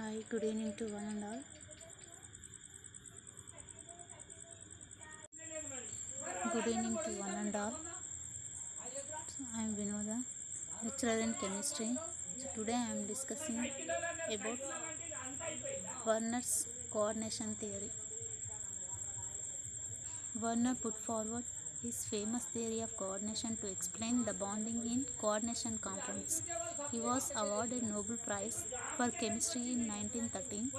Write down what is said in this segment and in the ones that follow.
Hi, good evening to one and all. Good evening to one and all. I am Vinoda, lecturer in chemistry. Today I am discussing about Werner's coordination theory. Werner put forward his famous theory of coordination to explain the bonding in coordination compounds. He was awarded Nobel Prize for Chemistry in 1913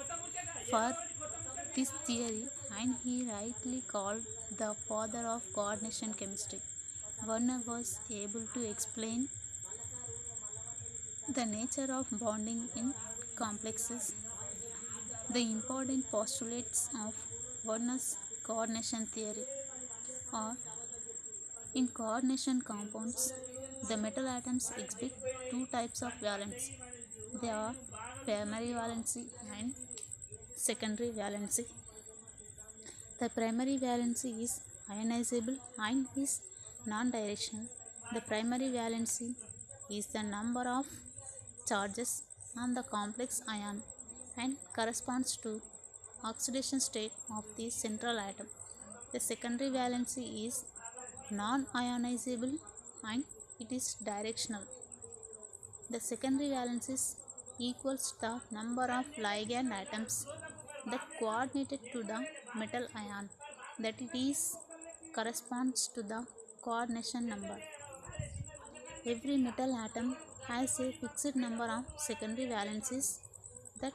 for this theory, and he rightly called the father of coordination chemistry. Werner was able to explain the nature of bonding in complexes. The important postulates of Werner's coordination theory are: in coordination compounds, the metal atoms exhibit two types of valency. They are primary valency and secondary valency. The primary valency is ionizable and is non-directional. The primary valency is the number of charges on the complex ion and corresponds to oxidation state of the central atom. The secondary valency is non-ionizable and it is directional. The secondary valency equals the number of ligand atoms that coordinated to the metal ion, that it is corresponds to the coordination number. Every metal atom has a fixed number of secondary valencies. That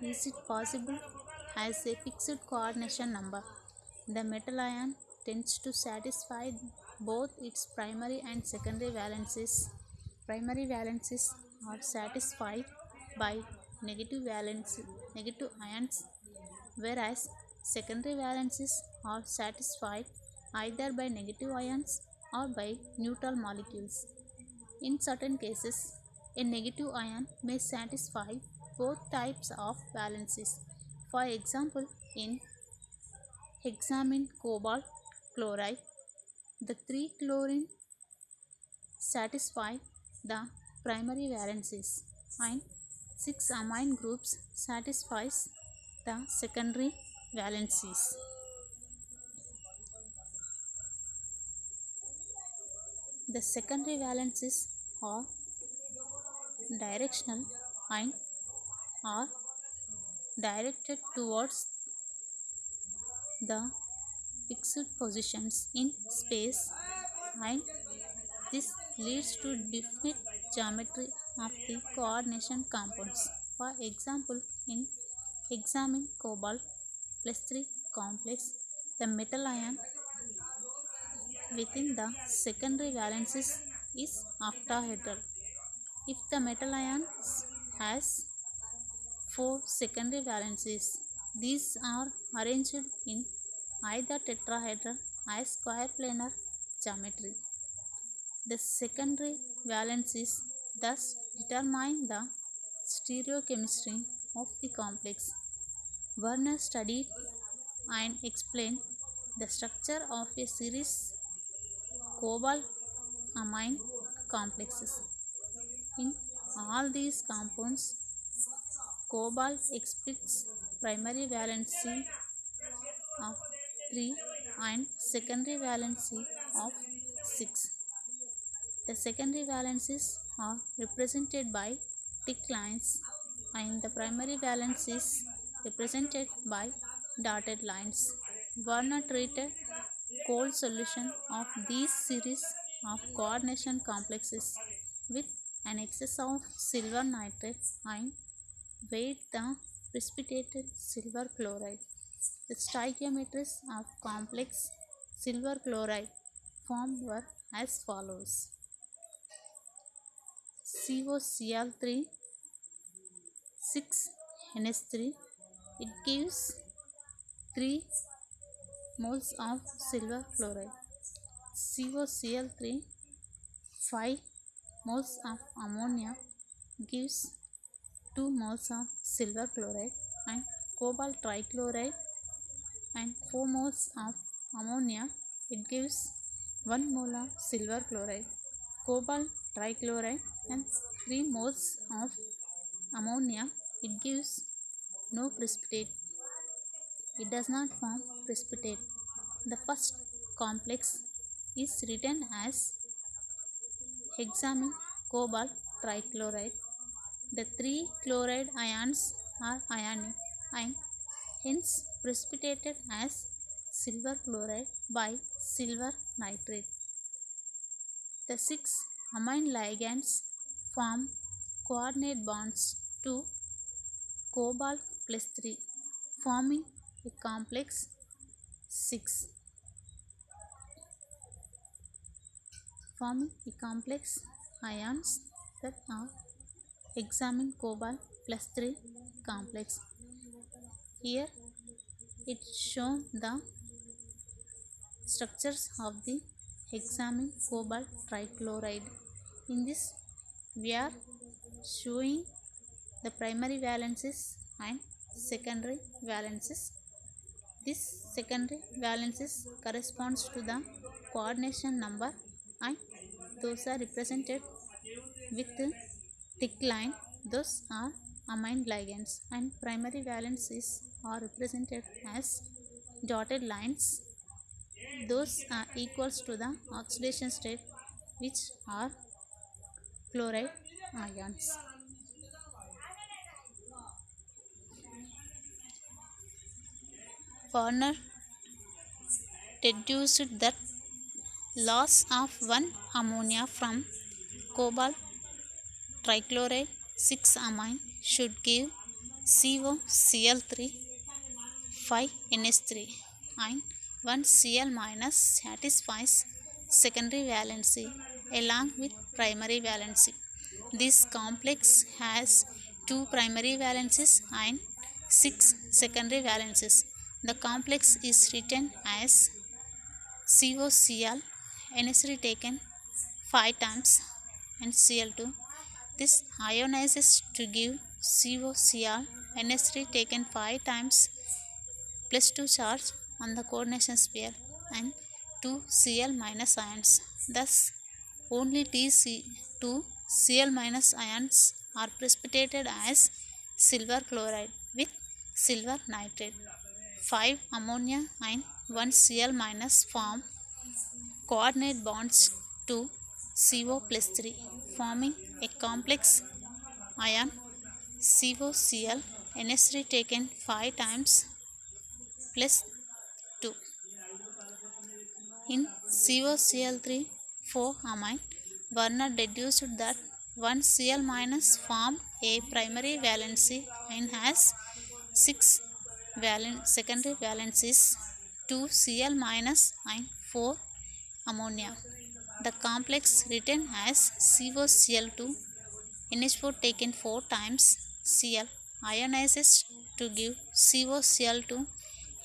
is it possible has a fixed coordination number. The metal ion tends to satisfy both its primary and secondary valencies. Primary valencies are satisfied by negative ions, whereas secondary valencies are satisfied either by negative ions or by neutral molecules. In certain cases, a negative ion may satisfy both types of valencies. For example, in hexamine cobalt chloride, the 3 chlorine satisfy the primary valencies and 6 amine groups satisfies the secondary valencies. The secondary valencies are directional and are directed towards the fixed positions in space, and this leads to definite geometry of the coordination compounds. For example, in hexamine cobalt plus 3 complex, the metal ion within the secondary valencies is octahedral. If the metal ion has 4 secondary valencies, these are arranged in either tetrahedral or square planar geometry. The secondary valencies thus determine the stereochemistry of the complex. Werner studied and explained the structure of a series cobalt amine complexes. In all these compounds, cobalt exhibits primary valency of 3 and secondary valency of 6. The secondary valencies are represented by thick lines and the primary valence is represented by dotted lines. Werner treated cold solution of these series of coordination complexes with an excess of silver nitrate and weighed the precipitated silver chloride. The stoichiometries of complex silver chloride formed were as follows: COCl3 6NH3, it gives 3 moles of silver chloride. COCl3 5 moles of ammonia gives 2 moles of silver chloride, and cobalt trichloride and 4 moles of ammonia, it gives 1 mole of silver chloride. Cobalt trichloride and 3 moles of ammonia, It gives no precipitate. It does not form precipitate. The first complex is written as hexamine cobalt trichloride. The three chloride ions are ionic and hence precipitated as silver chloride by silver nitrate. The six amine ligands form coordinate bonds to cobalt plus 3, forming a complex 6, forming a complex ions that are hexamine cobalt plus 3 complex. Here it shown the structures of the hexamine cobalt trichloride. In this we are showing the primary valences and secondary valences. This secondary valences corresponds to the coordination number and those are represented with thick line. Those are amine ligands, and primary valences are represented as dotted lines. Those are equals to the oxidation state, which are chloride ions. Werner deduced that loss of one ammonia from cobalt trichloride 6 amine should give COCl3 5NH3 and 1 Cl minus satisfies secondary valency along with primary valency. This complex has 2 primary valencies and 6 secondary valencies. The complex is written as COCl NH3 taken 5 times and Cl2. This ionizes to give COCl NH3 taken 5 times plus 2 charge on the coordination sphere and 2 Cl minus ions. Thus, only Tc2 Cl minus ions are precipitated as silver chloride with silver nitrate. 5 ammonia and 1 Cl minus form coordinate bonds to CO plus 3, forming a complex ion COCl NH3 taken 5 times plus 2. In COCl3 4 amine, Werner deduced that 1 Cl minus formed a primary valency and has 6 secondary valencies, 2 Cl minus and 4 ammonia. The complex written as COCl2 NH4 taken 4 times Cl ionizes to give COCl2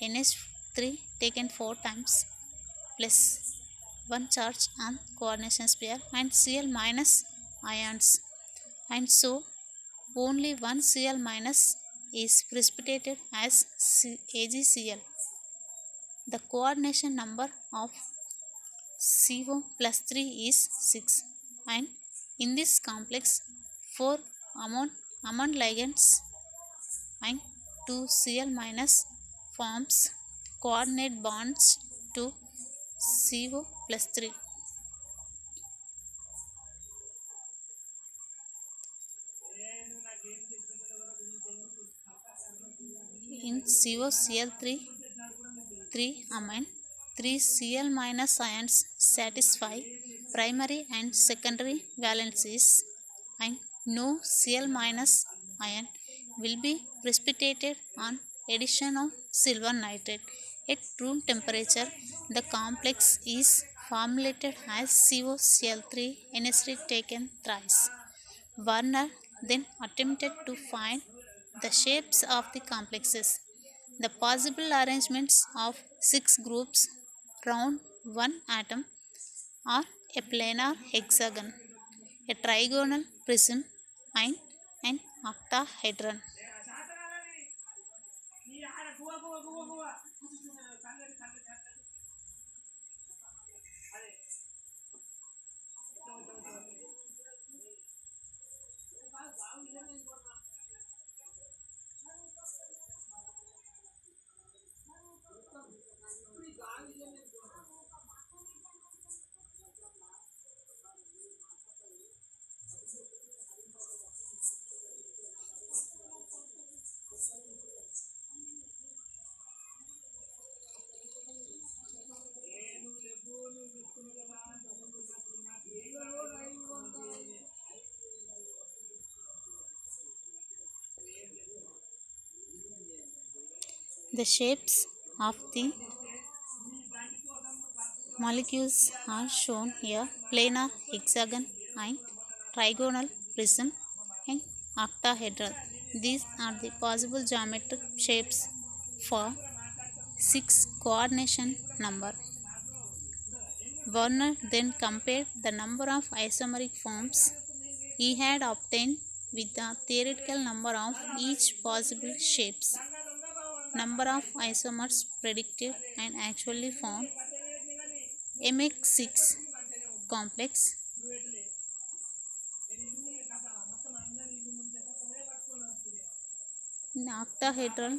NH3 taken 4 times plus 1 charge on coordination sphere and Cl minus ions, and so only 1 Cl minus is precipitated as AgCl. The coordination number of CO plus 3 is 6, and in this complex 4 amine ligands and 2 Cl minus forms coordinate bonds to CO plus 3. In COCl3 3 amine, 3 Cl minus ions satisfy primary and secondary valencies, and no Cl minus ion will be precipitated on addition of silver nitrate. At room temperature, the complex is formulated as COCl3 NH3 taken thrice. Werner then attempted to find the shapes of the complexes. The possible arrangements of 6 groups round one atom are a planar hexagon, a trigonal prism, and an octahedron. The shapes of the molecules are shown here: planar, hexagon, and trigonal, prism, and octahedral. These are the possible geometric shapes for 6 coordination number. Werner then compared the number of isomeric forms he had obtained with the theoretical number of each possible shapes. Number of isomers predicted and actually found. MX6 complex in octahedral